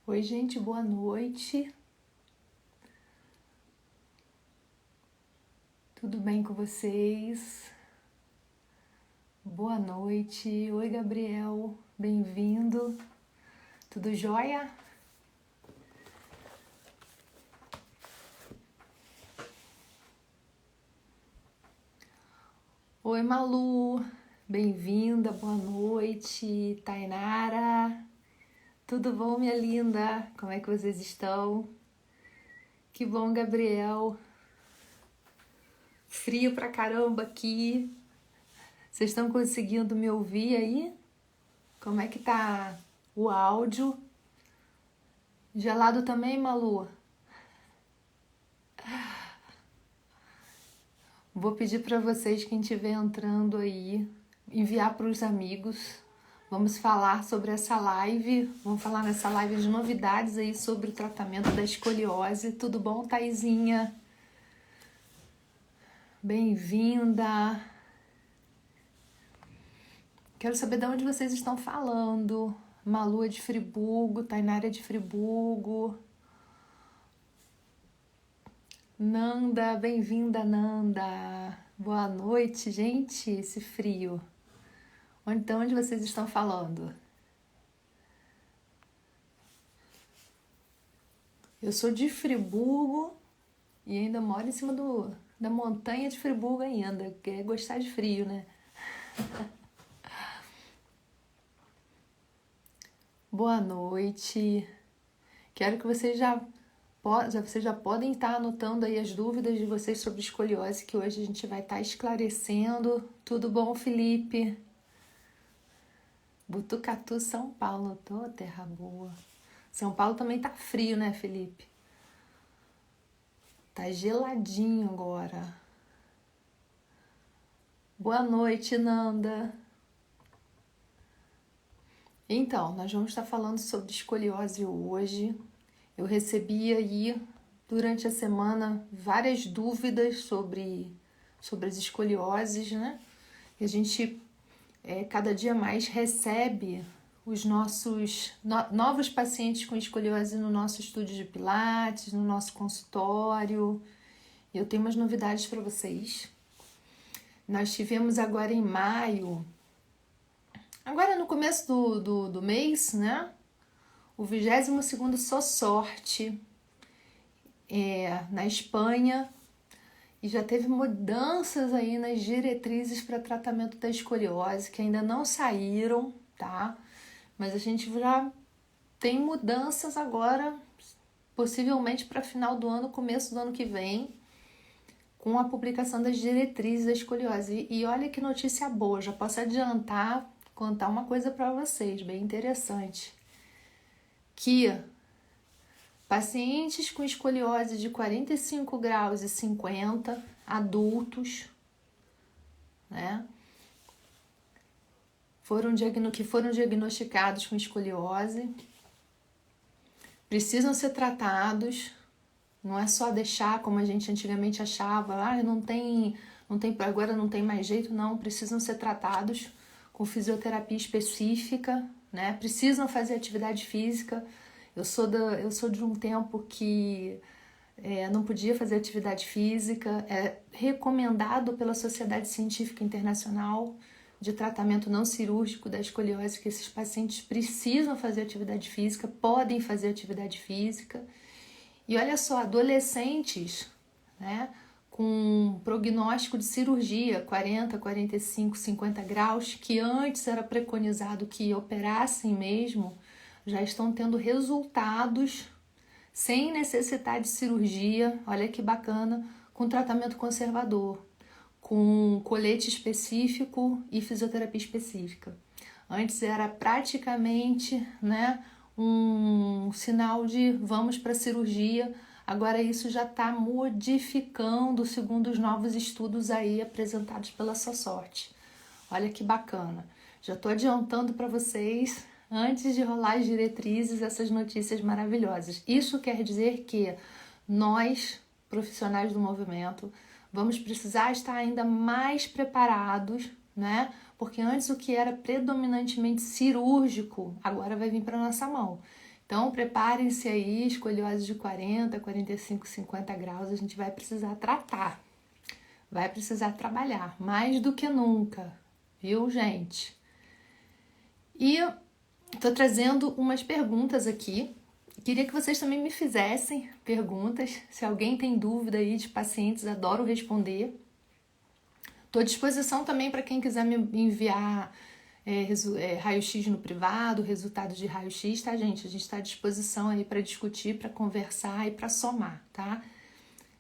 Oi, gente, boa noite. Tudo bem com vocês? Boa noite. Oi, Gabriel, bem-vindo. Tudo jóia? Oi, Malu, bem-vinda, boa noite. Tainara, tudo bom, minha linda? Como é que vocês estão? Que bom, Gabriel. Frio pra caramba aqui. Vocês estão conseguindo me ouvir aí? Como é que tá o áudio? Gelado também, Malu? Vou pedir para vocês, quem estiver entrando aí, enviar para os amigos. Vamos falar sobre essa live. Vamos falar nessa live de novidades aí sobre o tratamento da escoliose. Tudo bom, Taizinha? Bem-vinda. Quero saber de onde vocês estão falando. Malu é de Friburgo, Tainara é de Friburgo. Nanda, bem-vinda, Nanda. Boa noite, gente. Esse frio. Então, onde vocês estão falando? Eu sou de Friburgo e ainda moro em cima da montanha de Friburgo ainda, que é gostar de frio, né? Boa noite. Quero que vocês vocês já podem estar anotando aí as dúvidas de vocês sobre escoliose, que hoje a gente vai estar esclarecendo. Tudo bom, Felipe? Botucatu, São Paulo. Tô terra boa. São Paulo também tá frio, né, Felipe? Tá geladinho agora. Boa noite, Nanda. Então, nós vamos estar falando sobre escoliose hoje. Eu recebi aí, durante a semana, várias dúvidas sobre as escolioses, né? E a gente, cada dia mais, recebe os nossos novos pacientes com escoliose no nosso estúdio de Pilates, no nosso consultório. E eu tenho umas novidades para vocês. Nós tivemos agora em maio, agora no começo do mês, né? O 22º Só Sorte na Espanha, e já teve mudanças aí nas diretrizes para tratamento da escoliose, que ainda não saíram, tá? Mas a gente já tem mudanças agora, possivelmente para final do ano, começo do ano que vem, com a publicação das diretrizes da escoliose. E olha que notícia boa, já posso adiantar, contar uma coisa para vocês, bem interessante. Que pacientes com escoliose de 45 graus e 50, adultos, né, que foram diagnosticados com escoliose, precisam ser tratados. Não é só deixar como a gente antigamente achava, agora não tem mais jeito, não. Precisam ser tratados com fisioterapia específica, né? Precisam fazer atividade física. Eu sou de um tempo que não podia fazer atividade física. É recomendado pela Sociedade Científica Internacional de Tratamento Não Cirúrgico da Escoliose que esses pacientes precisam fazer atividade física, podem fazer atividade física. E olha só, adolescentes, né, com prognóstico de cirurgia, 40, 45, 50 graus, que antes era preconizado que operassem mesmo, já estão tendo resultados sem necessidade de cirurgia, olha que bacana, com tratamento conservador, com colete específico e fisioterapia específica. Antes era praticamente, né, um sinal de vamos para a cirurgia. Agora isso já está modificando segundo os novos estudos aí apresentados pela Só Sorte. Olha que bacana. Já estou adiantando para vocês, antes de rolar as diretrizes, essas notícias maravilhosas. Isso quer dizer que nós, profissionais do movimento, vamos precisar estar ainda mais preparados, né? Porque antes o que era predominantemente cirúrgico, agora vai vir para nossa mão. Então, preparem-se aí, escoliose de 40, 45, 50 graus, a gente vai precisar tratar. Vai precisar trabalhar, mais do que nunca, viu, gente? E tô trazendo umas perguntas aqui. Queria que vocês também me fizessem perguntas. Se alguém tem dúvida aí de pacientes, adoro responder. Estou à disposição também para quem quiser me enviar raio-x no privado, resultado de raio-x, tá, gente? A gente está à disposição aí para discutir, para conversar e para somar, tá?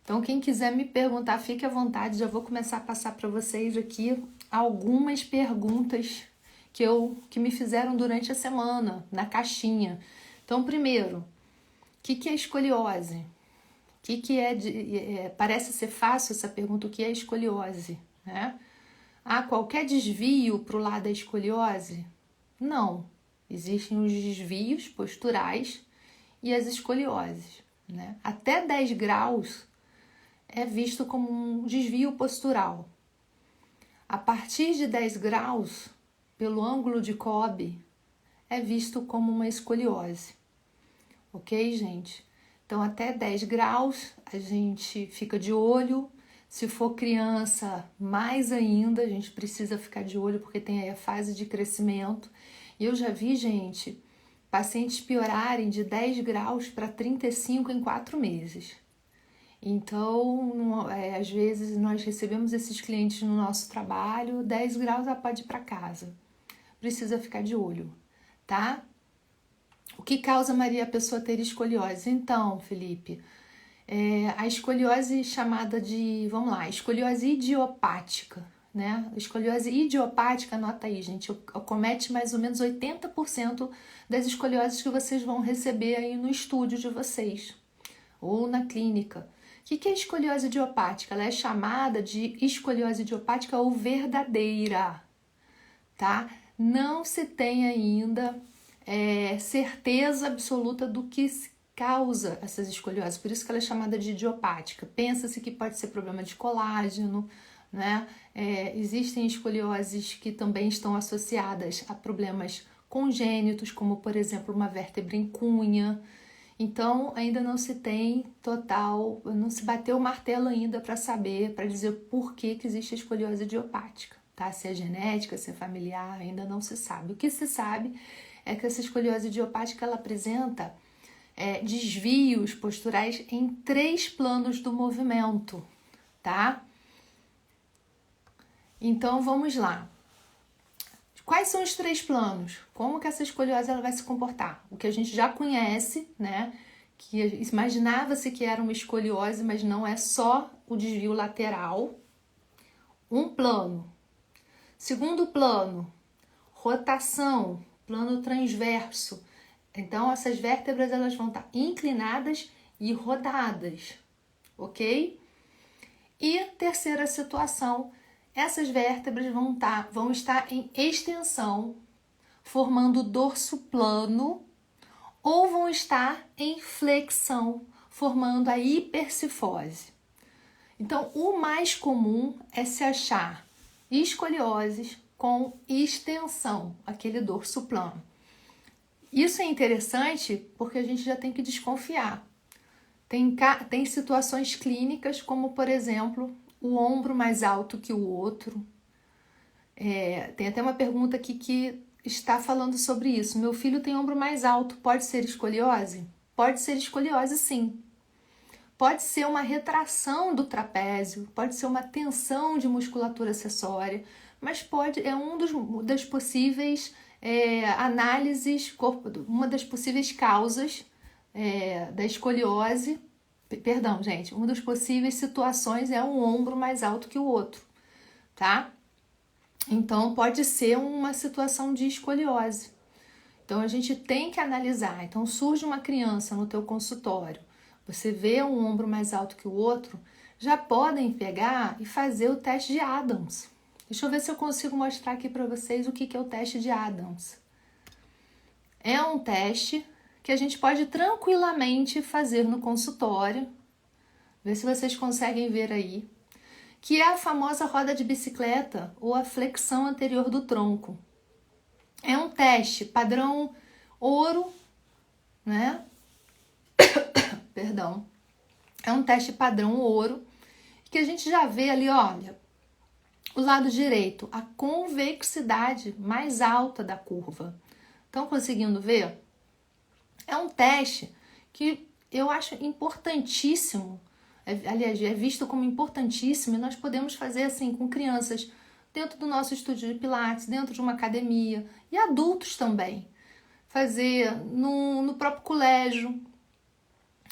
Então, quem quiser me perguntar, fique à vontade. Já vou começar a passar para vocês aqui algumas perguntas que me fizeram durante a semana, na caixinha. Então, primeiro, o que é escoliose? Parece ser fácil essa pergunta, o que é escoliose, né? Qualquer desvio para o lado da escoliose? Não. Existem os desvios posturais e as escolioses, né? Até 10 graus é visto como um desvio postural. A partir de 10 graus, pelo ângulo de Cobb, é visto como uma escoliose. Ok, gente? Então, até 10 graus, a gente fica de olho. Se for criança, mais ainda, a gente precisa ficar de olho porque tem aí a fase de crescimento. E eu já vi, gente, pacientes piorarem de 10 graus para 35 em 4 meses. Então, às vezes, nós recebemos esses clientes no nosso trabalho, 10 graus, ela pode ir para casa. Precisa ficar de olho, tá? O que causa, Maria, a pessoa ter escoliose? Então, Felipe, a escoliose chamada de, escoliose idiopática, né? Escoliose idiopática, anota aí, gente, acomete mais ou menos 80% das escolioses que vocês vão receber aí no estúdio de vocês, ou na clínica. O que é escoliose idiopática? Ela é chamada de escoliose idiopática ou verdadeira, tá? Não se tem ainda certeza absoluta do que causa essas escolioses, por isso que ela é chamada de idiopática. Pensa-se que pode ser problema de colágeno, né? Existem escolioses que também estão associadas a problemas congênitos, como por exemplo uma vértebra em cunha. Então ainda não se tem não se bateu o martelo ainda para saber, para dizer por que existe a escoliose idiopática, tá? Se é genética, se é familiar, ainda não se sabe. O que se sabe é que essa escoliose idiopática ela apresenta desvios posturais em 3 planos do movimento, tá? Então vamos lá. Quais são os 3 planos? Como que essa escoliose ela vai se comportar? O que a gente já conhece, né? Que imaginava-se que era uma escoliose, mas não é só o desvio lateral. Um plano. Segundo plano, rotação, plano transverso. Então, essas vértebras elas vão estar inclinadas e rodadas, ok? E terceira situação, essas vértebras vão estar em extensão, formando dorso plano, ou vão estar em flexão, formando a hipercifose. Então, o mais comum é se achar escolioses com extensão, aquele dorso plano. Isso é interessante porque a gente já tem que desconfiar. Tem situações clínicas, como por exemplo, o ombro mais alto que o outro. Tem até uma pergunta aqui que está falando sobre isso. Meu filho tem ombro mais alto, pode ser escoliose? Pode ser escoliose, sim. Pode ser uma retração do trapézio, pode ser uma tensão de musculatura acessória, mas das possíveis análises, uma das possíveis causas da escoliose. Perdão, gente, uma das possíveis situações é um ombro mais alto que o outro, tá? Então, pode ser uma situação de escoliose. Então, a gente tem que analisar. Então, surge uma criança no teu consultório, você vê um ombro mais alto que o outro, já podem pegar e fazer o teste de Adams. Deixa eu ver se eu consigo mostrar aqui para vocês o que é o teste de Adams. É um teste que a gente pode tranquilamente fazer no consultório. Vê se vocês conseguem ver aí. Que é a famosa roda de bicicleta ou a flexão anterior do tronco. É um teste padrão ouro, né? Perdão. É um teste padrão ouro, que a gente já vê ali, olha, o lado direito, a convexidade mais alta da curva. Estão conseguindo ver? É um teste que eu acho importantíssimo, aliás, é visto como importantíssimo, e nós podemos fazer assim com crianças dentro do nosso estúdio de Pilates, dentro de uma academia, e adultos também. Fazer no próprio colégio.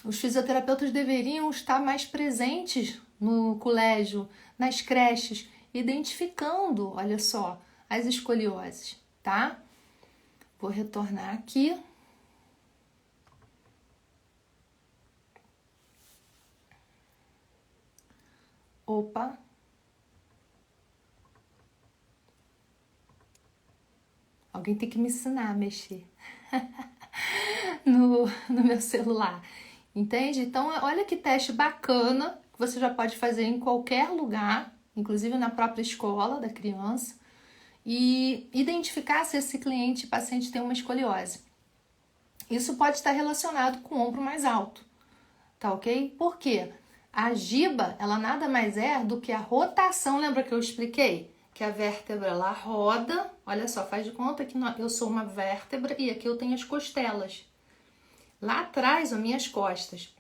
Os fisioterapeutas deveriam estar mais presentes no colégio, nas creches, identificando, olha só, as escolioses, tá? Vou retornar aqui. Opa! Alguém tem que me ensinar a mexer no meu celular. Entende? Então, olha que teste bacana que você já pode fazer em qualquer lugar, inclusive na própria escola da criança, e identificar se esse paciente tem uma escoliose. Isso pode estar relacionado com o ombro mais alto, tá ok? Por quê? A giba, ela nada mais é do que a rotação, lembra que eu expliquei? Que a vértebra, ela roda, olha só, faz de conta que eu sou uma vértebra e aqui eu tenho as costelas. Lá atrás, as minhas costas.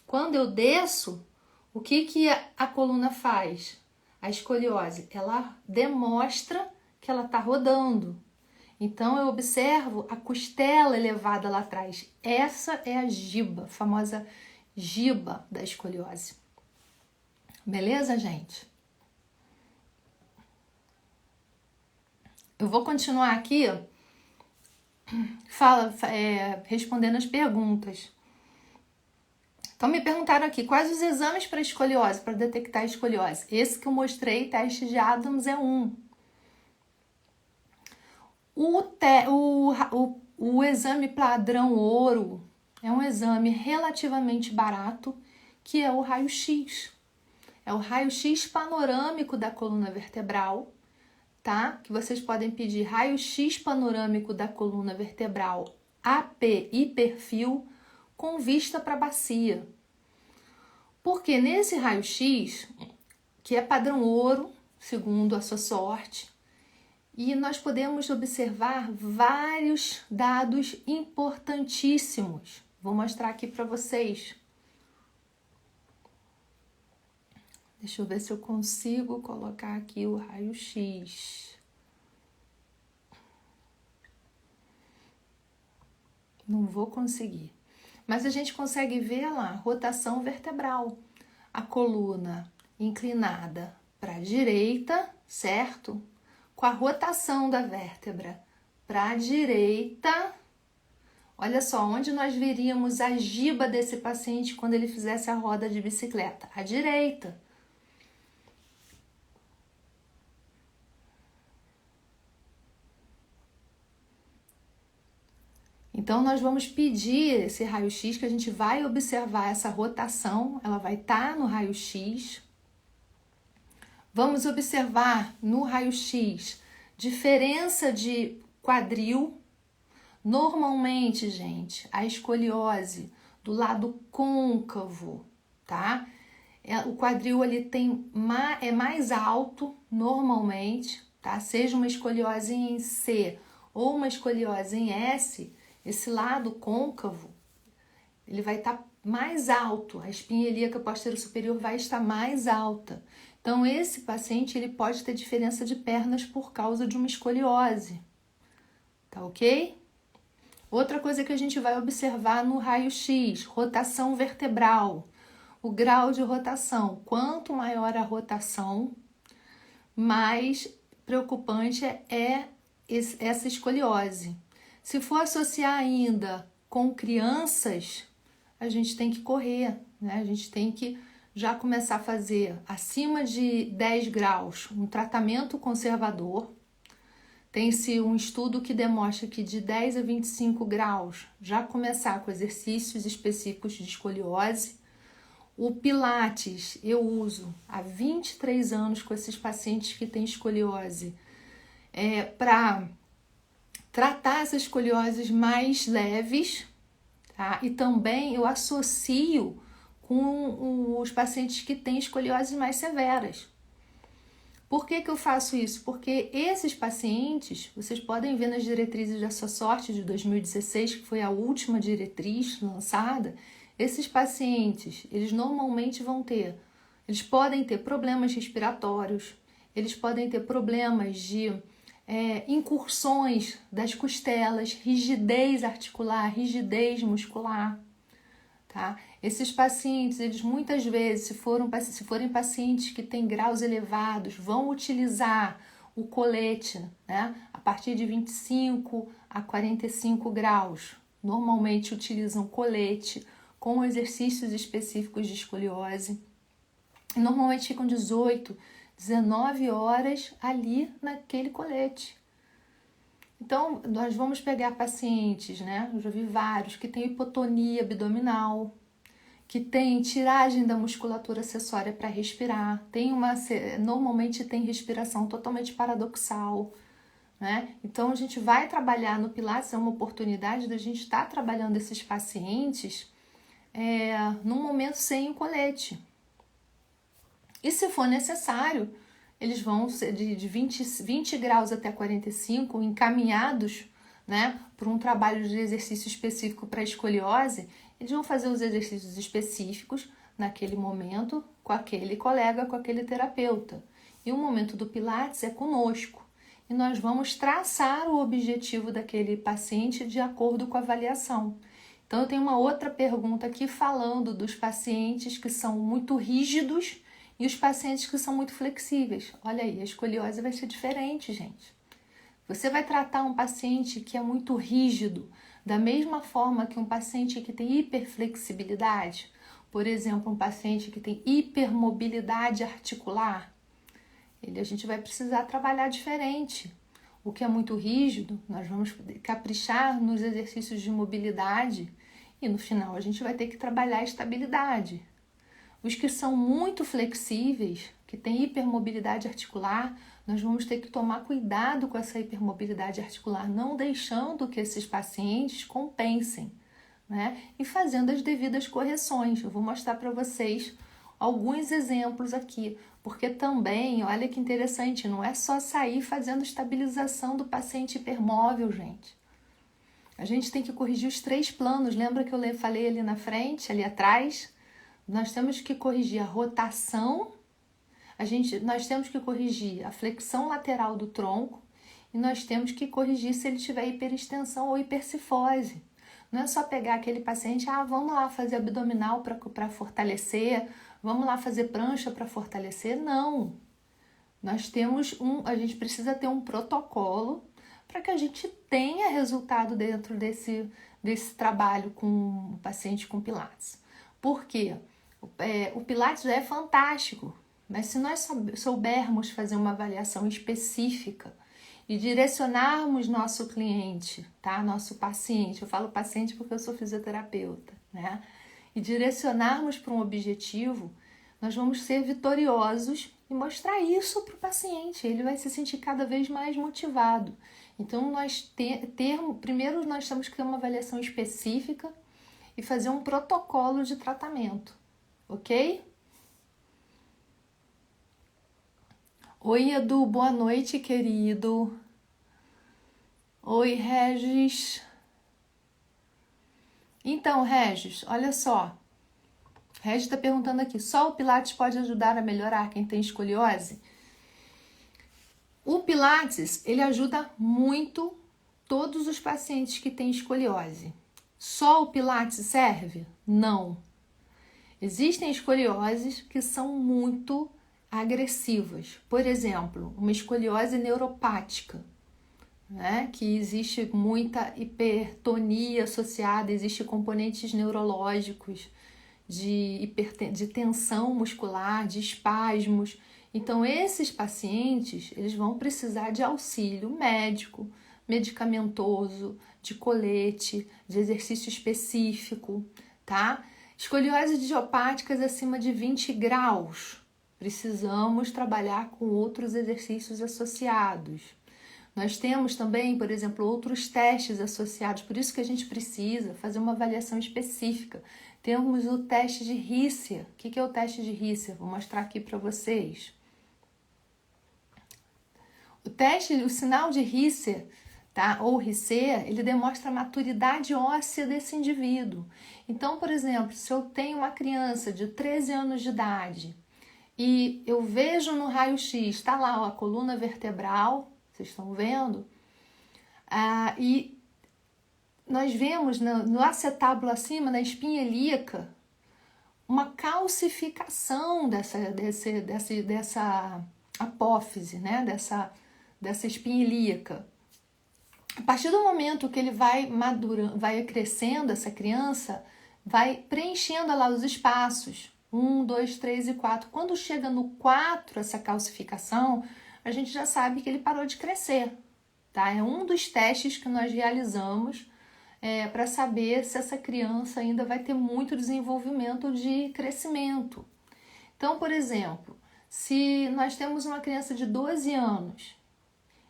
Quando eu desço, o que a coluna faz? A escoliose, ela demonstra que ela está rodando. Então, eu observo a costela elevada lá atrás. Essa é a giba, a famosa giba da escoliose. Beleza, gente? Eu vou continuar aqui respondendo as perguntas. Então, me perguntaram aqui, quais os exames para escoliose, para detectar a escoliose? Esse que eu mostrei, teste de Adams, é um. O exame padrão ouro é um exame relativamente barato, que é o raio-x. É o raio-x panorâmico da coluna vertebral, tá? Que vocês podem pedir raio-x panorâmico da coluna vertebral AP e perfil com vista para a bacia. Porque nesse raio-x, que é padrão ouro, segundo a sua sorte, e nós podemos observar vários dados importantíssimos. Vou mostrar aqui para vocês. Deixa eu ver se eu consigo colocar aqui o raio-x. Não vou conseguir. Mas a gente consegue ver lá, rotação vertebral. A coluna inclinada para a direita, certo? Com a rotação da vértebra para a direita. Olha só, onde nós veríamos a giba desse paciente quando ele fizesse a roda de bicicleta? À direita. Então, nós vamos pedir esse raio-x, que a gente vai observar essa rotação, ela vai estar no raio-x. Vamos observar no raio-x diferença de quadril. Normalmente, gente, a escoliose do lado côncavo, tá? O quadril ele é mais alto normalmente, tá? Seja uma escoliose em C ou uma escoliose em S, esse lado côncavo, ele vai estar mais alto, a espinha ilíaca posterior superior vai estar mais alta. Então, esse paciente ele pode ter diferença de pernas por causa de uma escoliose, tá ok? Outra coisa que a gente vai observar no raio-x, rotação vertebral, o grau de rotação. Quanto maior a rotação, mais preocupante é essa escoliose. Se for associar ainda com crianças, a gente tem que correr, né? A gente tem que já começar a fazer acima de 10 graus um tratamento conservador. Tem-se um estudo que demonstra que de 10 a 25 graus já começar com exercícios específicos de escoliose. O Pilates eu uso há 23 anos com esses pacientes que têm escoliose para tratar essas escolioses mais leves, tá? E também eu associo com os pacientes que têm escolioses mais severas. Por que eu faço isso? Porque esses pacientes, vocês podem ver nas diretrizes da Sua Sorte de 2016, que foi a última diretriz lançada, esses pacientes, eles normalmente eles podem ter problemas respiratórios, eles podem ter problemas de incursões das costelas, rigidez articular, rigidez muscular, tá? Esses pacientes, eles muitas vezes, se forem pacientes que têm graus elevados, vão utilizar o colete, né? A partir de 25 a 45 graus. Normalmente utilizam colete com exercícios específicos de escoliose. E normalmente ficam 18, 19 horas ali naquele colete. Então, nós vamos pegar pacientes, né? Eu já vi vários que têm hipotonia abdominal, que tem tiragem da musculatura acessória para respirar, normalmente tem respiração totalmente paradoxal, né? Então a gente vai trabalhar no Pilates, é uma oportunidade da gente estar trabalhando esses pacientes num momento sem o colete. E se for necessário, eles vão ser de 20 graus até 45, encaminhados, né, para um trabalho de exercício específico para escoliose. Eles vão fazer os exercícios específicos naquele momento com aquele colega, com aquele terapeuta. E o momento do Pilates é conosco. E nós vamos traçar o objetivo daquele paciente de acordo com a avaliação. Então, eu tenho uma outra pergunta aqui falando dos pacientes que são muito rígidos e os pacientes que são muito flexíveis. Olha aí, a escoliose vai ser diferente, gente. Você vai tratar um paciente que é muito rígido, da mesma forma que um paciente que tem hiperflexibilidade, por exemplo, um paciente que tem hipermobilidade articular, a gente vai precisar trabalhar diferente. O que é muito rígido, nós vamos caprichar nos exercícios de mobilidade e no final a gente vai ter que trabalhar a estabilidade. Os que são muito flexíveis, que têm hipermobilidade articular, nós vamos ter que tomar cuidado com essa hipermobilidade articular, não deixando que esses pacientes compensem, né? E fazendo as devidas correções. Eu vou mostrar para vocês alguns exemplos aqui, porque também, olha que interessante, não é só sair fazendo estabilização do paciente hipermóvel, gente. A gente tem que corrigir os 3 planos. Lembra que eu falei ali na frente, ali atrás? Nós temos que corrigir a rotação, nós temos que corrigir a flexão lateral do tronco e nós temos que corrigir se ele tiver hiperextensão ou hipercifose. Não é só pegar aquele paciente, vamos lá fazer abdominal para fortalecer, vamos lá fazer prancha para fortalecer. Não. A gente precisa ter um protocolo para que a gente tenha resultado dentro desse trabalho com o paciente com Pilates. Por quê? O Pilates já é fantástico, mas se nós soubermos fazer uma avaliação específica e direcionarmos nosso cliente, tá? Nosso paciente, eu falo paciente porque eu sou fisioterapeuta, né? E direcionarmos para um objetivo, nós vamos ser vitoriosos e mostrar isso para o paciente, ele vai se sentir cada vez mais motivado. Então, primeiro nós temos que ter uma avaliação específica e fazer um protocolo de tratamento, ok? Oi, Edu, boa noite, querido. Oi, Regis. Então, Regis, olha só. Regis está perguntando aqui, só o Pilates pode ajudar a melhorar quem tem escoliose? O Pilates, ele ajuda muito todos os pacientes que têm escoliose. Só o Pilates serve? Não. Existem escolioses que são muito agressivas. Por exemplo, uma escoliose neuropática, né? Que existe muita hipertonia associada, existem componentes neurológicos de tensão muscular, de espasmos. Então, esses pacientes, eles vão precisar de auxílio médico, medicamentoso, de colete, de exercício específico, tá? Escoliose idiopáticas acima de 20 graus. Precisamos trabalhar com outros exercícios associados. Nós temos também, por exemplo, outros testes associados, por isso que a gente precisa fazer uma avaliação específica. Temos o teste de Risser. O que é o teste de Risser? Vou mostrar aqui para vocês. O sinal de Risser, tá? Ou Risser, ele demonstra a maturidade óssea desse indivíduo. Então, por exemplo, se eu tenho uma criança de 13 anos de idade e eu vejo no raio-x, está lá ó, a coluna vertebral, vocês estão vendo? E nós vemos no acetábulo acima, na espinha ilíaca, uma calcificação dessa apófise, né? dessa espinha ilíaca. A partir do momento que ele vai madurando, vai crescendo, essa criança vai preenchendo lá os espaços. 1, 2, 3 e 4. Quando chega no 4, essa calcificação, a gente já sabe que ele parou de crescer. Tá? É um dos testes que nós realizamos para saber se essa criança ainda vai ter muito desenvolvimento de crescimento. Então, por exemplo, se nós temos uma criança de 12 anos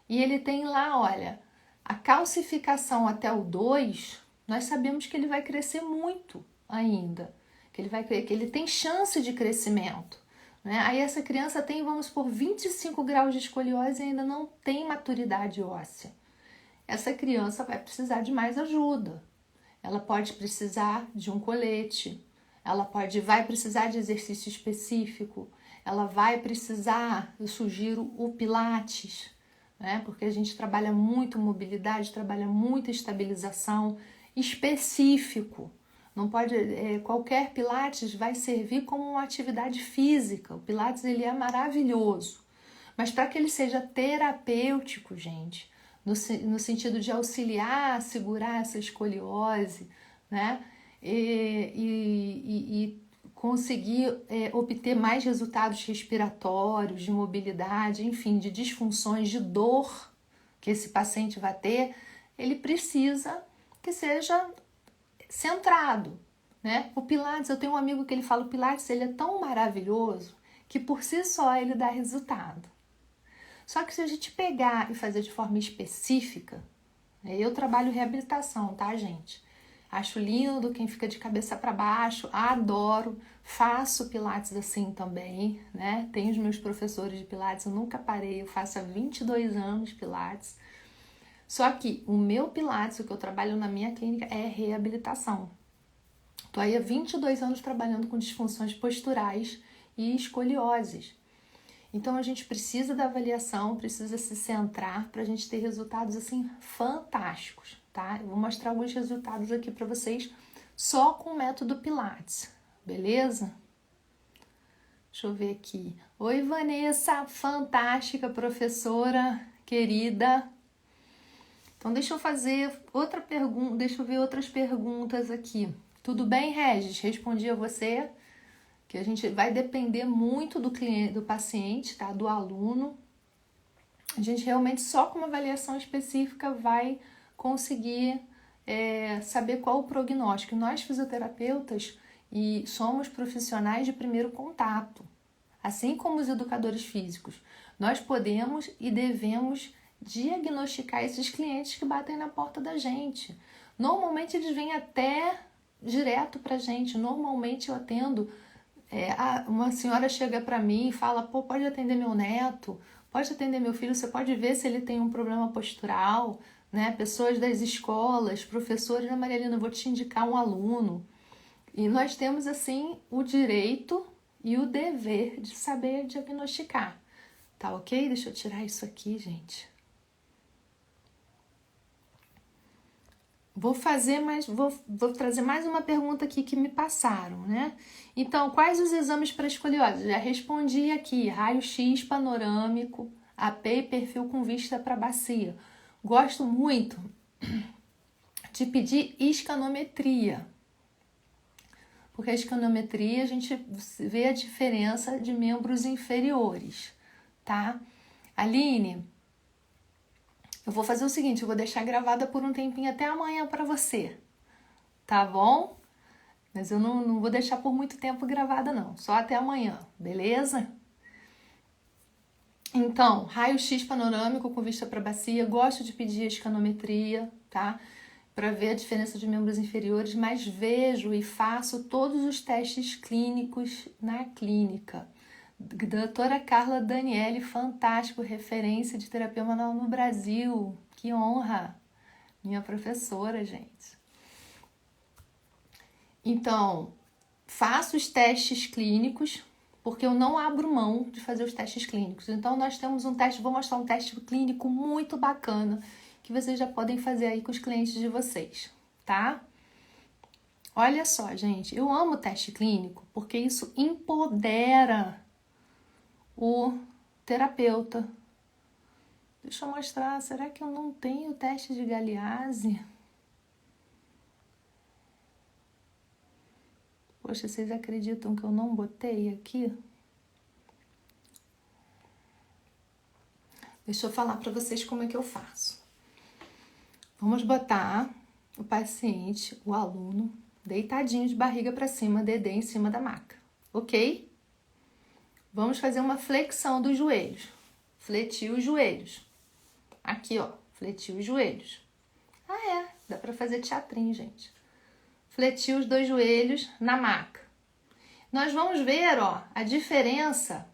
e ele tem lá, olha, a calcificação até o 2, nós sabemos que ele vai crescer muito ainda, que ele tem chance de crescimento. Né? Aí essa criança tem, vamos por 25 graus de escoliose e ainda não tem maturidade óssea. Essa criança vai precisar de mais ajuda. Ela pode precisar de um colete, vai precisar de exercício específico, ela vai precisar, eu sugiro o Pilates, né? Porque a gente trabalha muito mobilidade, trabalha muito estabilização específico. Não pode, qualquer Pilates vai servir como uma atividade física. O Pilates ele é maravilhoso, mas para que ele seja terapêutico, gente, no sentido de auxiliar a segurar essa escoliose, né? E conseguir obter mais resultados respiratórios, de mobilidade, enfim, de disfunções, de dor que esse paciente vai ter, ele precisa que seja centrado, né? O Pilates, eu tenho um amigo que ele fala, o Pilates ele é tão maravilhoso que por si só ele dá resultado. Só que se a gente pegar e fazer de forma específica, eu trabalho reabilitação, tá, gente? Acho lindo quem fica de cabeça para baixo, adoro, faço Pilates assim também, né? Tenho os meus professores de Pilates, eu nunca parei, eu faço há 22 anos Pilates. Só que o meu Pilates, o que eu trabalho na minha clínica é reabilitação. Estou aí há 22 anos trabalhando com disfunções posturais e escolioses. Então a gente precisa da avaliação, precisa se centrar para a gente ter resultados assim fantásticos, tá? Eu vou mostrar alguns resultados aqui para vocês só com o método Pilates, beleza? Deixa eu ver aqui. Oi, Vanessa, fantástica professora querida. Então deixa eu fazer outra pergunta, deixa eu ver outras perguntas aqui. Tudo bem, Regis? Respondi a você. Que a gente vai depender muito do cliente, do paciente, tá? Do aluno. A gente realmente só com uma avaliação específica vai conseguir saber qual o prognóstico. Nós fisioterapeutas e somos profissionais de primeiro contato, assim como os educadores físicos. Nós podemos e devemos diagnosticar esses clientes que batem na porta da gente. Normalmente eles vêm até direto pra gente. Normalmente eu atendo. Uma senhora chega para mim e fala, pode atender meu neto, pode atender meu filho, você pode ver se ele tem um problema postural, né? Pessoas das escolas, professores, da Maria Helena, eu vou te indicar um aluno. E nós temos, assim, o direito e o dever de saber diagnosticar, tá ok? Deixa eu tirar isso aqui, gente. Vou trazer mais uma pergunta aqui que me passaram, né? Então, quais os exames para escoliose? Já respondi aqui, raio-x panorâmico, AP e perfil com vista para bacia. Gosto muito de pedir escanometria, porque a escanometria a gente vê a diferença de membros inferiores, tá? Aline, eu vou fazer o seguinte, eu vou deixar gravada por um tempinho até amanhã para você, tá bom? Mas eu não vou deixar por muito tempo gravada não, só até amanhã, beleza? Então, raio-x panorâmico com vista para a bacia, gosto de pedir a escanometria, tá? Para ver a diferença de membros inferiores, mas vejo e faço todos os testes clínicos na clínica. Doutora Carla Daniele, fantástico, referência de terapia manual no Brasil. Que honra! Minha professora, gente. Então, faço os testes clínicos, porque eu não abro mão de fazer os testes clínicos. Então, nós temos um teste, vou mostrar um teste clínico muito bacana, que vocês já podem fazer aí com os clientes de vocês, tá? Olha só, gente, eu amo o teste clínico, porque isso empodera o terapeuta. Deixa eu mostrar, será que eu não tenho teste de Galeazzi? Poxa, vocês acreditam que eu não botei aqui? Deixa eu falar para vocês como é que eu faço. Vamos botar o paciente, o aluno, deitadinho de barriga para cima, dedê em cima da maca, ok? Vamos fazer uma flexão dos joelhos. Fletir os joelhos. Aqui, ó, fletir os joelhos. Ah, é, dá para fazer teatrinho, gente. Fletir os dois joelhos na maca. Nós vamos ver, ó, a diferença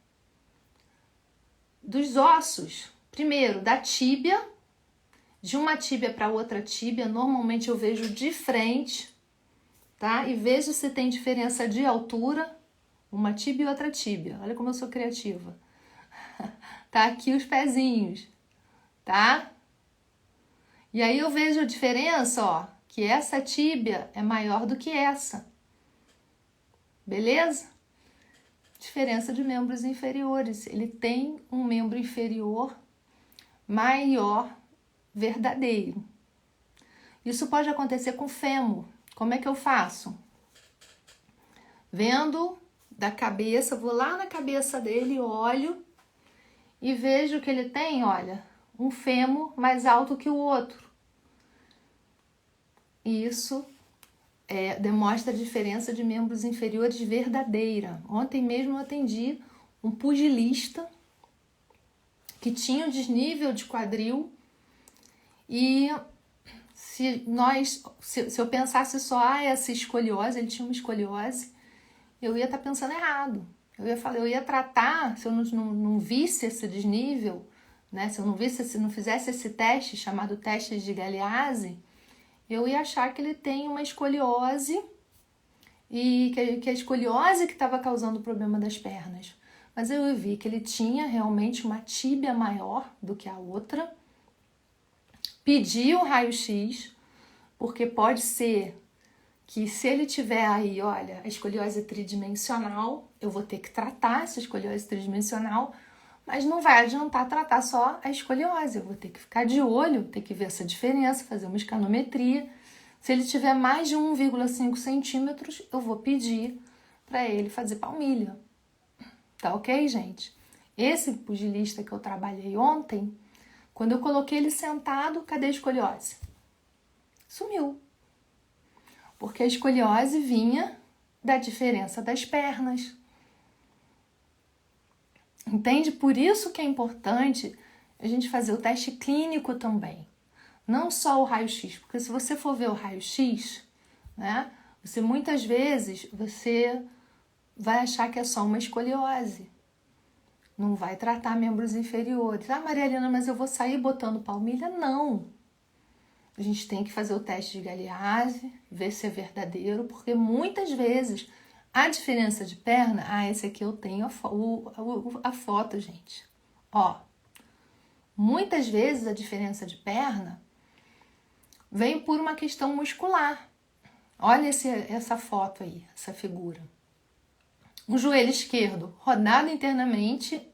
dos ossos. Primeiro, da tíbia, de uma tíbia para outra tíbia. Normalmente eu vejo de frente, tá? E vejo se tem diferença de altura, uma tíbia e outra tíbia. Olha como eu sou criativa. Tá aqui os pezinhos, tá? E aí eu vejo a diferença, ó, que essa tíbia é maior do que essa. Beleza? Diferença de membros inferiores. Ele tem um membro inferior maior verdadeiro. Isso pode acontecer com o fêmur. Como é que eu faço? Vendo da cabeça, vou lá na cabeça dele, olho e vejo que ele tem, olha, um fêmur mais alto que o outro. Isso demonstra a diferença de membros inferiores verdadeira. Ontem mesmo eu atendi um pugilista que tinha um desnível de quadril e se eu pensasse só essa escoliose, ele tinha uma escoliose, eu ia estar pensando errado. Eu ia tratar, se eu não visse esse desnível, né? Se eu não fizesse esse teste chamado teste de Galeazzi, eu ia achar que ele tem uma escoliose e que a escoliose que estava causando o problema das pernas. Mas eu vi que ele tinha realmente uma tíbia maior do que a outra. Pedi um raio-x, porque pode ser que se ele tiver aí, olha, a escoliose tridimensional, eu vou ter que tratar essa escoliose tridimensional, mas não vai adiantar tratar só a escoliose. Eu vou ter que ficar de olho, ter que ver essa diferença, fazer uma escanometria. Se ele tiver mais de 1,5 centímetros, eu vou pedir para ele fazer palmilha. Tá ok, gente? Esse pugilista que eu trabalhei ontem, quando eu coloquei ele sentado, cadê a escoliose? Sumiu. Porque a escoliose vinha da diferença das pernas. Entende? Por isso que é importante a gente fazer o teste clínico também. Não só o raio-x, porque se você for ver o raio-x, né, muitas vezes você vai achar que é só uma escoliose. Não vai tratar membros inferiores. Ah, Maria Helena, mas eu vou sair botando palmilha? Não. A gente tem que fazer o teste de Galeazzi, ver se é verdadeiro, porque muitas vezes a diferença de perna... Ah, esse aqui eu tenho a foto, gente. Ó, muitas vezes a diferença de perna vem por uma questão muscular. Olha essa foto aí, essa figura. O joelho esquerdo rodado internamente,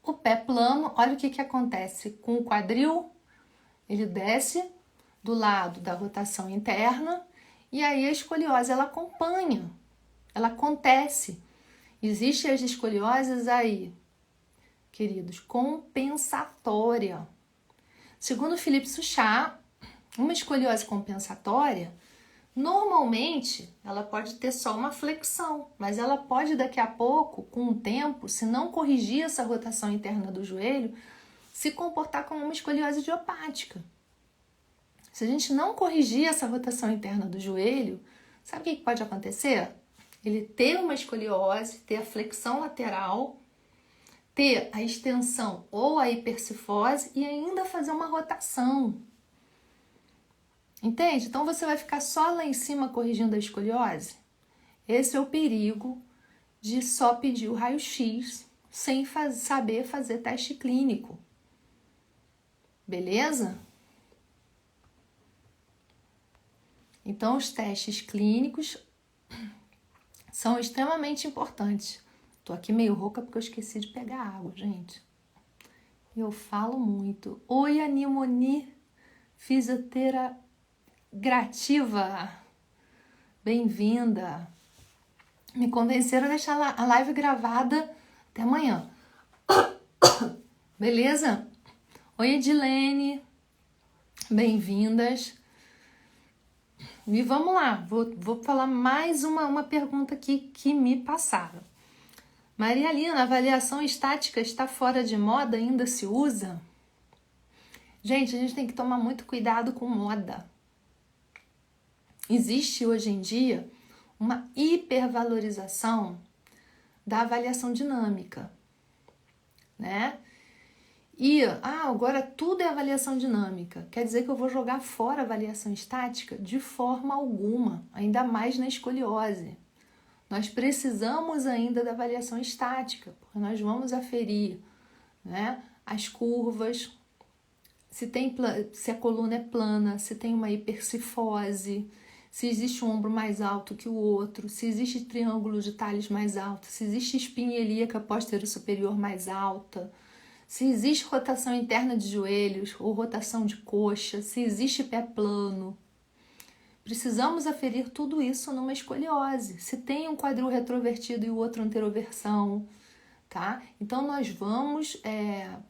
o pé plano. Olha o que acontece com o quadril. Ele desce do lado da rotação interna e aí a escoliose ela acompanha, ela acontece. Existem as escolioses aí, queridos, compensatória. Segundo Philippe Suchat, uma escoliose compensatória Normalmente, ela pode ter só uma flexão, mas ela pode daqui a pouco, com o tempo, se não corrigir essa rotação interna do joelho, se comportar como uma escoliose idiopática. Se a gente não corrigir essa rotação interna do joelho, sabe o que pode acontecer? Ele ter uma escoliose, ter a flexão lateral, ter a extensão ou a hipercifose e ainda fazer uma rotação. Entende? Então você vai ficar só lá em cima corrigindo a escoliose? Esse é o perigo de só pedir o raio-x sem saber fazer teste clínico. Beleza? Então os testes clínicos são extremamente importantes. Tô aqui meio rouca porque eu esqueci de pegar água, gente. Eu falo muito. Oi, Animoni, fisioterapeuta grativa. Bem-vinda. Me convenceram a deixar a live gravada até amanhã. Beleza? Oi, Edilene. Bem-vindas. E vamos lá. Vou falar mais uma pergunta aqui que me passaram. Maria Lina, a avaliação estática está fora de moda? Ainda se usa? Gente, a gente tem que tomar muito cuidado com moda. Existe hoje em dia uma hipervalorização da avaliação dinâmica, né? E, agora tudo é avaliação dinâmica. Quer dizer que eu vou jogar fora a avaliação estática? De forma alguma, ainda mais na escoliose. Nós precisamos ainda da avaliação estática, porque nós vamos aferir, né, as curvas, se a coluna é plana, se tem uma hipercifose, se existe um ombro mais alto que o outro, se existe triângulo de Tales mais alto, se existe espinha ilíaca posterior superior mais alta, se existe rotação interna de joelhos ou rotação de coxa, se existe pé plano. Precisamos aferir tudo isso numa escoliose. Se tem um quadril retrovertido e o outro anteroversão, tá? Então, nós vamos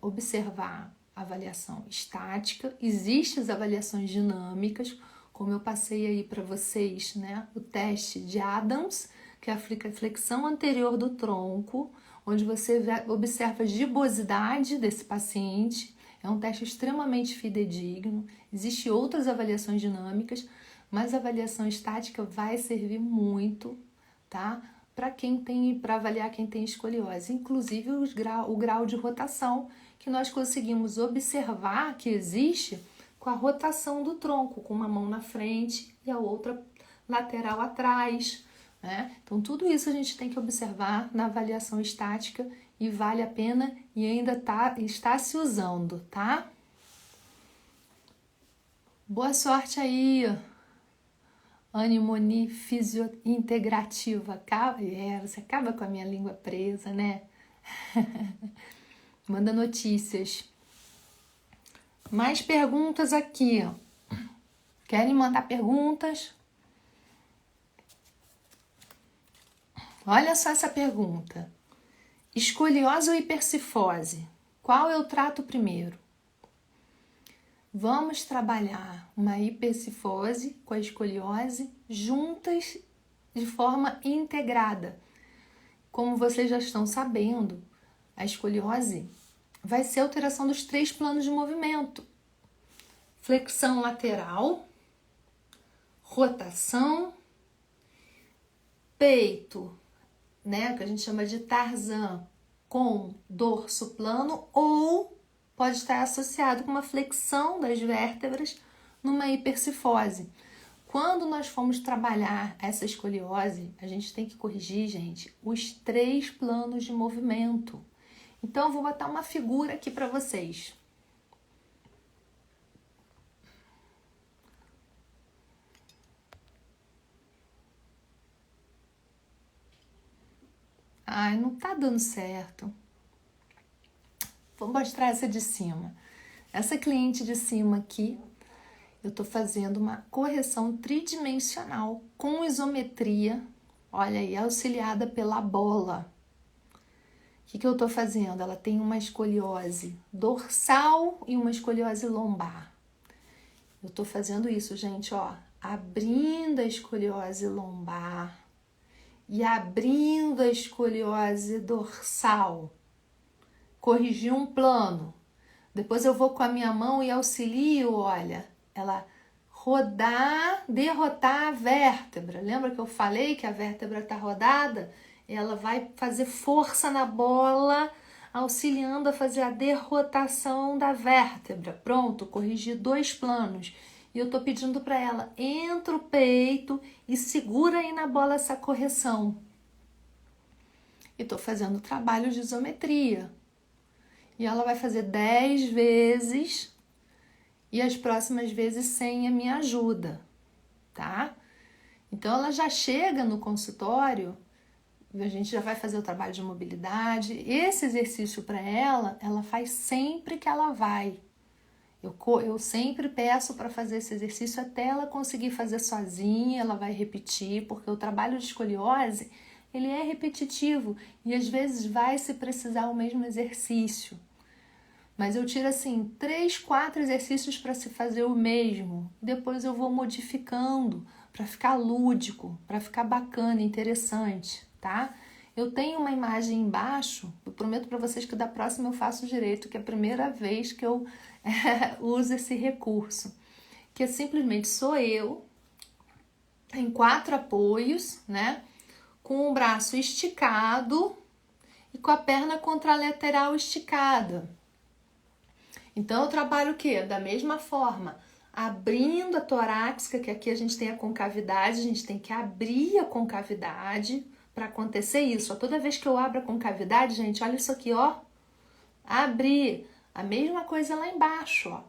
observar a avaliação estática. Existem as avaliações dinâmicas, como eu passei aí para vocês, né? O teste de Adams, que é a flexão anterior do tronco, onde você observa a gibosidade desse paciente. É um teste extremamente fidedigno. Existem outras avaliações dinâmicas, mas a avaliação estática vai servir muito, tá? Para avaliar quem tem escoliose, inclusive o grau de rotação que nós conseguimos observar que existe com a rotação do tronco, com uma mão na frente e a outra lateral atrás, né? Então tudo isso a gente tem que observar na avaliação estática e vale a pena e ainda está se usando, tá? Boa sorte aí! Animoni fisiointegrativa. Você acaba com a minha língua presa, né? Manda notícias. Mais perguntas aqui. Querem mandar perguntas? Olha só essa pergunta. Escoliose ou hipercifose? Qual eu trato primeiro? Vamos trabalhar uma hipercifose com a escoliose juntas de forma integrada. Como vocês já estão sabendo, a escoliose vai ser alteração dos 3 planos de movimento. Flexão lateral, rotação, peito, né, que a gente chama de Tarzan, com dorso plano ou pode estar associado com uma flexão das vértebras numa hipercifose. Quando nós formos trabalhar essa escoliose, a gente tem que corrigir, gente, os 3 planos de movimento. Então, eu vou botar uma figura aqui para vocês. Ai, não tá dando certo. Vou mostrar essa de cima. Essa cliente de cima aqui, eu tô fazendo uma correção tridimensional com isometria, olha aí, auxiliada pela bola. O que eu tô fazendo? Ela tem uma escoliose dorsal e uma escoliose lombar. Eu tô fazendo isso, gente, ó, abrindo a escoliose lombar e abrindo a escoliose dorsal. Corrigir um plano. Depois eu vou com a minha mão e auxilio, olha, ela rodar, derrotar a vértebra. Lembra que eu falei que a vértebra está rodada? Ela vai fazer força na bola, auxiliando a fazer a derrotação da vértebra. Pronto, corrigi 2 planos. E eu tô pedindo para ela, entra o peito e segura aí na bola essa correção. E tô fazendo trabalho de isometria. E ela vai fazer 10 vezes e as próximas vezes sem a minha ajuda, tá? Então ela já chega no consultório, a gente já vai fazer o trabalho de mobilidade. Esse exercício para ela faz sempre que ela vai. Eu sempre peço para fazer esse exercício até ela conseguir fazer sozinha, ela vai repetir, porque o trabalho de escoliose, ele é repetitivo e às vezes vai se precisar o mesmo exercício. Mas eu tiro assim 3, 4 exercícios para se fazer o mesmo. Depois eu vou modificando para ficar lúdico, para ficar bacana, interessante, tá? Eu tenho uma imagem embaixo, eu prometo para vocês que da próxima eu faço direito, que é a primeira vez que eu uso esse recurso. Que é simplesmente sou eu, em 4 apoios, né? Com o braço esticado e com a perna contralateral esticada. Então, eu trabalho o quê? Da mesma forma, abrindo a torácica, que aqui a gente tem a concavidade, a gente tem que abrir a concavidade para acontecer isso. Toda vez que eu abro a concavidade, gente, olha isso aqui, ó. Abrir. A mesma coisa lá embaixo, ó.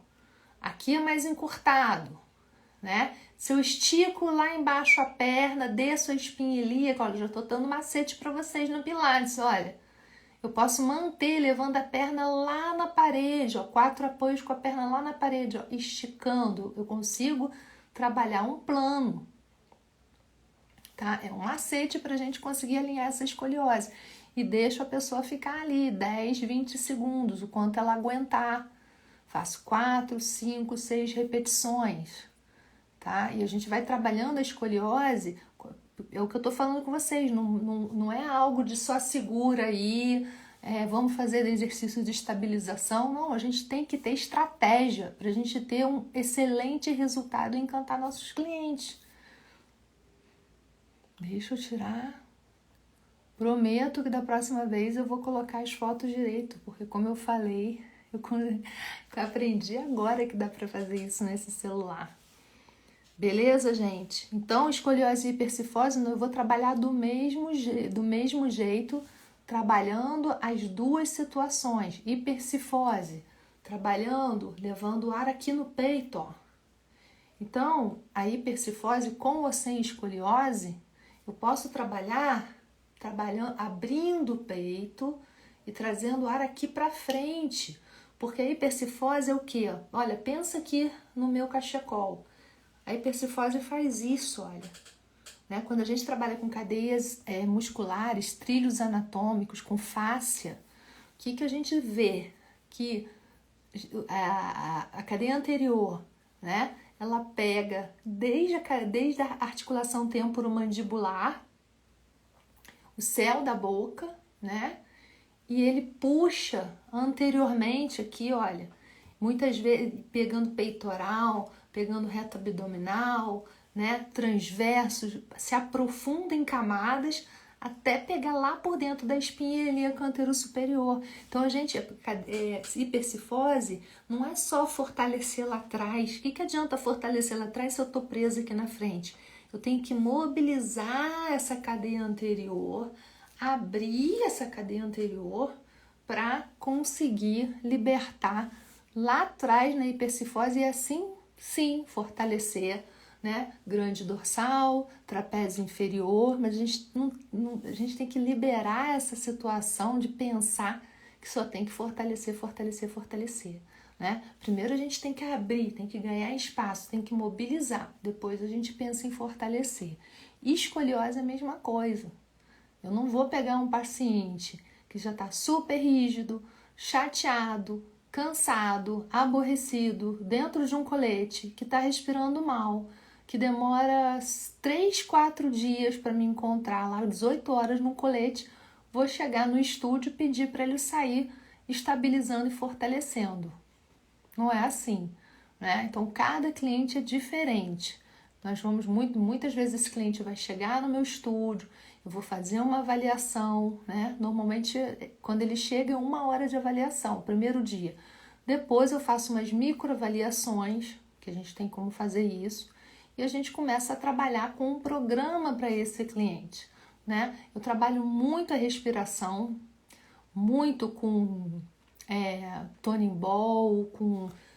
Aqui é mais encurtado, né? Se eu estico lá embaixo a perna, desço a espinha ilíaca, olha, já tô dando macete para vocês no Pilates, olha. Eu posso manter levando a perna lá na parede, ó, 4 apoios com a perna lá na parede, ó, esticando. Eu consigo trabalhar um plano, tá? É um macete para a gente conseguir alinhar essa escoliose. E deixo a pessoa ficar ali 10, 20 segundos, o quanto ela aguentar. Faço 4, 5, 6 repetições, tá? E a gente vai trabalhando a escoliose. É o que eu tô falando com vocês, não é algo de só segura aí, vamos fazer exercício de estabilização. Não, a gente tem que ter estratégia para a gente ter um excelente resultado e encantar nossos clientes. Deixa eu tirar. Prometo que da próxima vez eu vou colocar as fotos direito, porque como eu falei, eu aprendi agora que dá para fazer isso nesse celular. Beleza, gente? Então, escoliose e hipercifose, eu vou trabalhar do mesmo jeito, trabalhando as 2 situações. Hipercifose, trabalhando, levando o ar aqui no peito, ó. Então, a hipercifose com ou sem escoliose, eu posso trabalhando, abrindo o peito e trazendo o ar aqui para frente. Porque a hipercifose é o quê? Olha, pensa aqui no meu cachecol. A hipercifose faz isso, olha. Né? Quando a gente trabalha com cadeias musculares, trilhos anatômicos, com fáscia, o que a gente vê? Que a cadeia anterior, né? Ela pega desde a articulação temporomandibular, o céu da boca, né? E ele puxa anteriormente aqui, olha, muitas vezes pegando peitoral, pegando reto abdominal, né, transversos, se aprofunda em camadas até pegar lá por dentro da espinha ilíaca antero-superior. Então, hipercifose não é só fortalecer lá atrás. O que adianta fortalecer lá atrás se eu estou presa aqui na frente? Eu tenho que mobilizar essa cadeia anterior, abrir essa cadeia anterior para conseguir libertar lá atrás na hipercifose e assim sim fortalecer, né? Grande dorsal, trapézio inferior, mas a gente tem que liberar essa situação de pensar que só tem que fortalecer, né? Primeiro a gente tem que abrir, tem que ganhar espaço, tem que mobilizar, depois a gente pensa em fortalecer. E escoliose é a mesma coisa. Eu não vou pegar um paciente que já está super rígido, chateado, cansado, aborrecido, dentro de um colete, que está respirando mal, que demora 3, 4 dias para me encontrar lá, 18 horas no colete, vou chegar no estúdio e pedir para ele sair estabilizando e fortalecendo. Não é assim, né? Então, cada cliente é diferente. Nós vamos muitas vezes esse cliente vai chegar no meu estúdio, eu vou fazer uma avaliação, né? Normalmente, quando ele chega, é 1 hora de avaliação, primeiro dia. Depois eu faço umas microavaliações, que a gente tem como fazer isso, e a gente começa a trabalhar com um programa para esse cliente, né? Eu trabalho muito a respiração, muito com toning ball,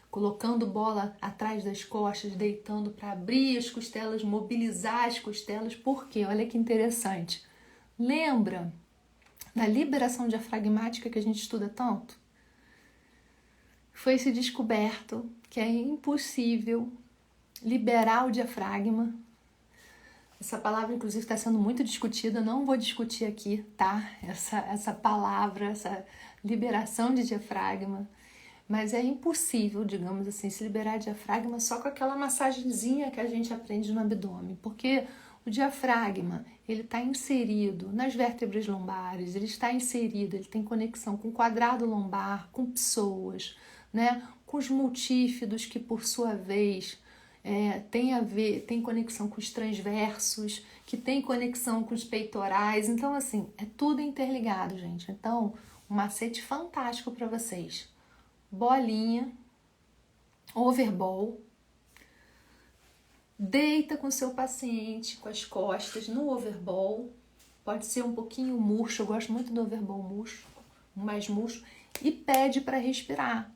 colocando bola atrás das costas, deitando para abrir as costelas, mobilizar as costelas. Por quê? Olha que interessante. Lembra da liberação diafragmática que a gente estuda tanto? Foi-se descoberto que é impossível liberar o diafragma. Essa palavra, inclusive, está sendo muito discutida, não vou discutir aqui, tá? Essa palavra, essa liberação de diafragma. Mas é impossível, digamos assim, se liberar diafragma só com aquela massagenzinha que a gente aprende no abdômen. Porque o diafragma, ele está inserido nas vértebras lombares, ele está inserido, ele tem conexão com o quadrado lombar, com psoas, né? Com os multífidos, que por sua vez tem conexão com os transversos, que tem conexão com os peitorais. Então, assim, é tudo interligado, gente. Então, um macete fantástico para vocês. Bolinha, overball, deita com o seu paciente com as costas no overball, pode ser um pouquinho murcho, eu gosto muito do overball murcho, mais murcho, e pede para respirar.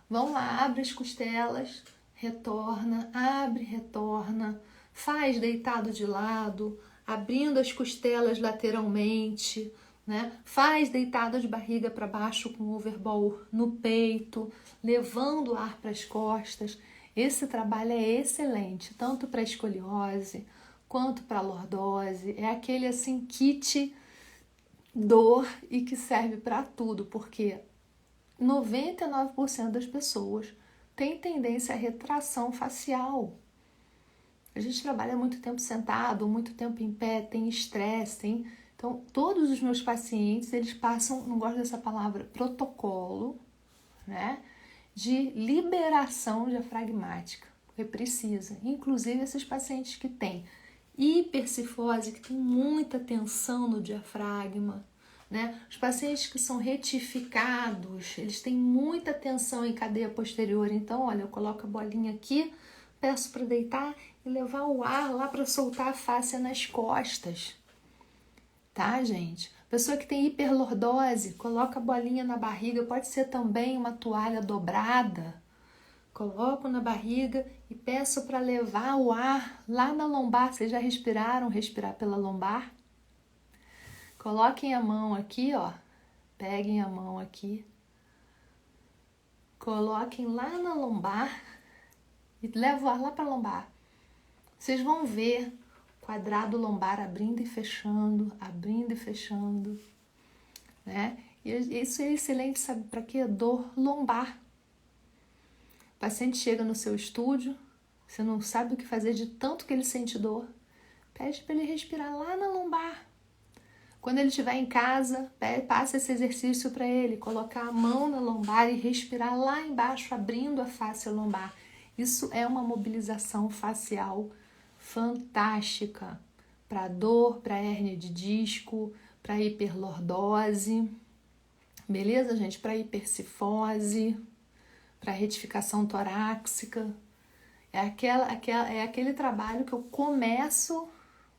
Vão lá, abre as costelas, retorna, abre, retorna, faz deitado de lado, abrindo as costelas lateralmente, né? Faz deitado de barriga para baixo com o overball no peito, levando o ar para as costas. Esse trabalho é excelente, tanto para escoliose quanto para lordose. É aquele assim kit dor e que serve para tudo, porque 99% das pessoas tem tendência à retração facial. A gente trabalha muito tempo sentado, muito tempo em pé, tem estresse, Então, todos os meus pacientes, eles passam, não gosto dessa palavra, protocolo, né, de liberação diafragmática, porque precisa. Inclusive, esses pacientes que têm hipercifose, que tem muita tensão no diafragma, né? Os pacientes que são retificados, eles têm muita tensão em cadeia posterior. Então, olha, eu coloco a bolinha aqui, peço para deitar e levar o ar lá para soltar a fáscia nas costas. Tá, gente? Pessoa que tem hiperlordose, coloca a bolinha na barriga, pode ser também uma toalha dobrada. Coloco na barriga e peço para levar o ar lá na lombar. Vocês já respiraram? Respirar pela lombar? Coloquem a mão aqui, ó. Peguem a mão aqui. Coloquem lá na lombar e levo o ar lá para a lombar. Vocês vão ver o quadrado lombar abrindo e fechando, né? E isso é excelente, sabe para quê? Dor lombar. O paciente chega no seu estúdio, você não sabe o que fazer de tanto que ele sente dor. Pede para ele respirar lá na lombar. Quando ele estiver em casa, passa esse exercício para ele, colocar a mão na lombar e respirar lá embaixo, abrindo a face lombar. Isso é uma mobilização facial fantástica para dor, para hérnia de disco, para hiperlordose, beleza, gente? Para hipercifose, para retificação torácica. É aquele trabalho que eu começo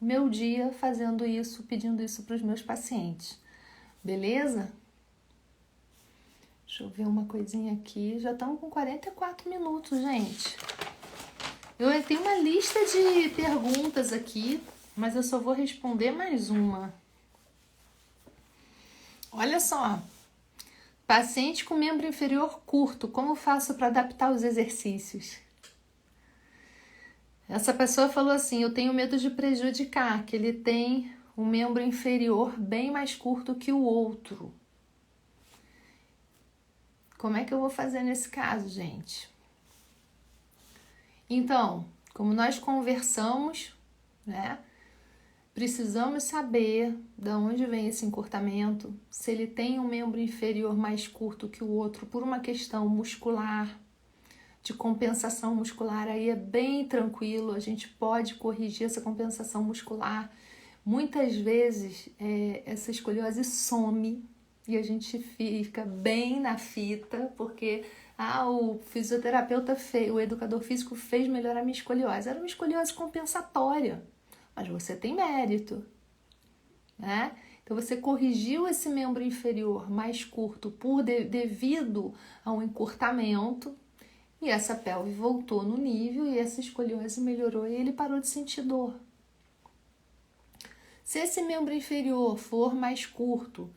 meu dia fazendo isso, pedindo isso para os meus pacientes. Beleza? Deixa eu ver uma coisinha aqui. Já estamos com 44 minutos, gente. Eu tenho uma lista de perguntas aqui, mas eu só vou responder mais uma. Olha só. Paciente com membro inferior curto, como faço para adaptar os exercícios? Essa pessoa falou assim, eu tenho medo de prejudicar, que ele tem um membro inferior bem mais curto que o outro. Como é que eu vou fazer nesse caso, gente? Então, Como nós conversamos, né? Precisamos saber de onde vem esse encurtamento, se ele tem um membro inferior mais curto que o outro por uma questão muscular, de compensação muscular, aí é bem tranquilo, a gente pode corrigir essa compensação muscular. Muitas vezes essa escoliose some e a gente fica bem na fita, porque o fisioterapeuta o educador físico fez melhorar a minha escoliose. Era uma escoliose compensatória, mas você tem mérito, né? Então você corrigiu esse membro inferior mais curto devido a um encurtamento, e essa pelve voltou no nível e essa escoliose melhorou e ele parou de sentir dor. Se esse membro inferior for mais curto,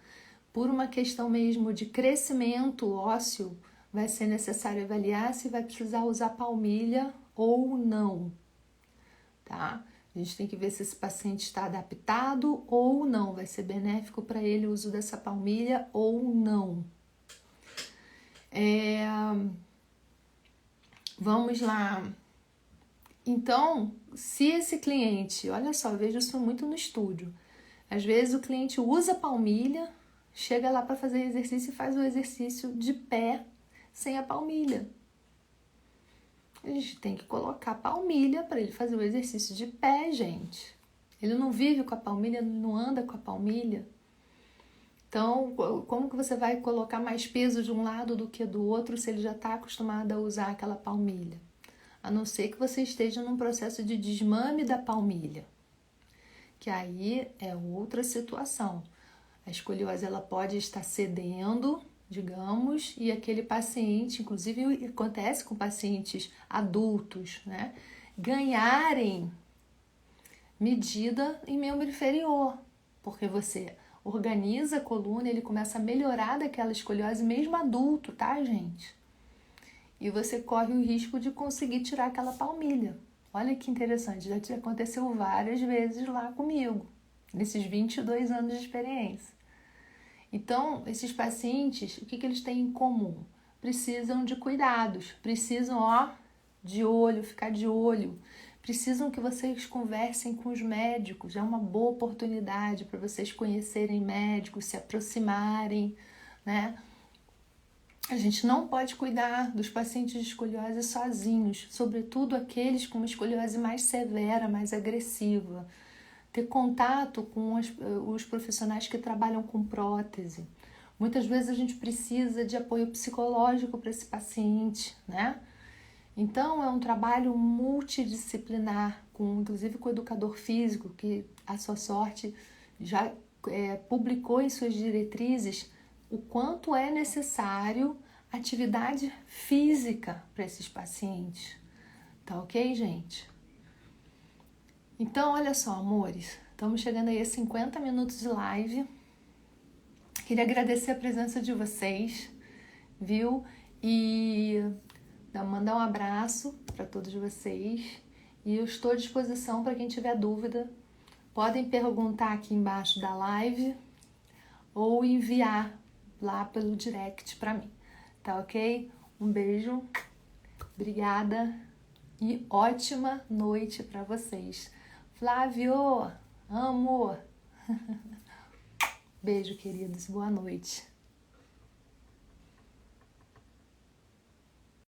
por uma questão mesmo de crescimento ósseo, vai ser necessário avaliar se vai precisar usar palmilha ou não, tá? A gente tem que ver se esse paciente está adaptado ou não, vai ser benéfico para ele o uso dessa palmilha ou não. Vamos lá. Então, se esse cliente, olha só, eu vejo isso muito no estúdio. Às vezes o cliente usa palmilha, chega lá para fazer exercício e faz o exercício de pé sem a palmilha. A gente tem que colocar a palmilha para ele fazer o exercício de pé, gente. Ele não vive com a palmilha, não anda com a palmilha. Então, como que você vai colocar mais peso de um lado do que do outro se ele já está acostumado a usar aquela palmilha? A não ser que você esteja num processo de desmame da palmilha, que aí é outra situação. A escoliose ela pode estar cedendo, digamos, e aquele paciente, inclusive acontece com pacientes adultos, né, ganharem medida em membro inferior, porque você organiza a coluna, ele começa a melhorar daquela escoliose mesmo adulto, tá, gente? E você corre o risco de conseguir tirar aquela palmilha. Olha que interessante, já aconteceu várias vezes lá comigo, nesses 22 anos de experiência. Então, esses pacientes, o que eles têm em comum? Precisam de cuidados, precisam, de olho, ficar de olho. Precisam que vocês conversem com os médicos, é uma boa oportunidade para vocês conhecerem médicos, se aproximarem, né? A gente não pode cuidar dos pacientes de escoliose sozinhos, sobretudo aqueles com uma escoliose mais severa, mais agressiva. Ter contato com os profissionais que trabalham com prótese. Muitas vezes a gente precisa de apoio psicológico para esse paciente, né? Então, é um trabalho multidisciplinar, inclusive com o educador físico, que, à sua sorte, já publicou em suas diretrizes o quanto é necessário atividade física para esses pacientes. Tá ok, gente? Então, olha só, amores, estamos chegando aí a 50 minutos de live. Queria agradecer a presença de vocês, viu? E mandar um abraço para todos vocês. E eu estou à disposição para quem tiver dúvida. Podem perguntar aqui embaixo da live ou enviar lá pelo direct para mim. Tá ok? Um beijo, obrigada e ótima noite para vocês. Flávio, amo! Beijo, queridos, boa noite.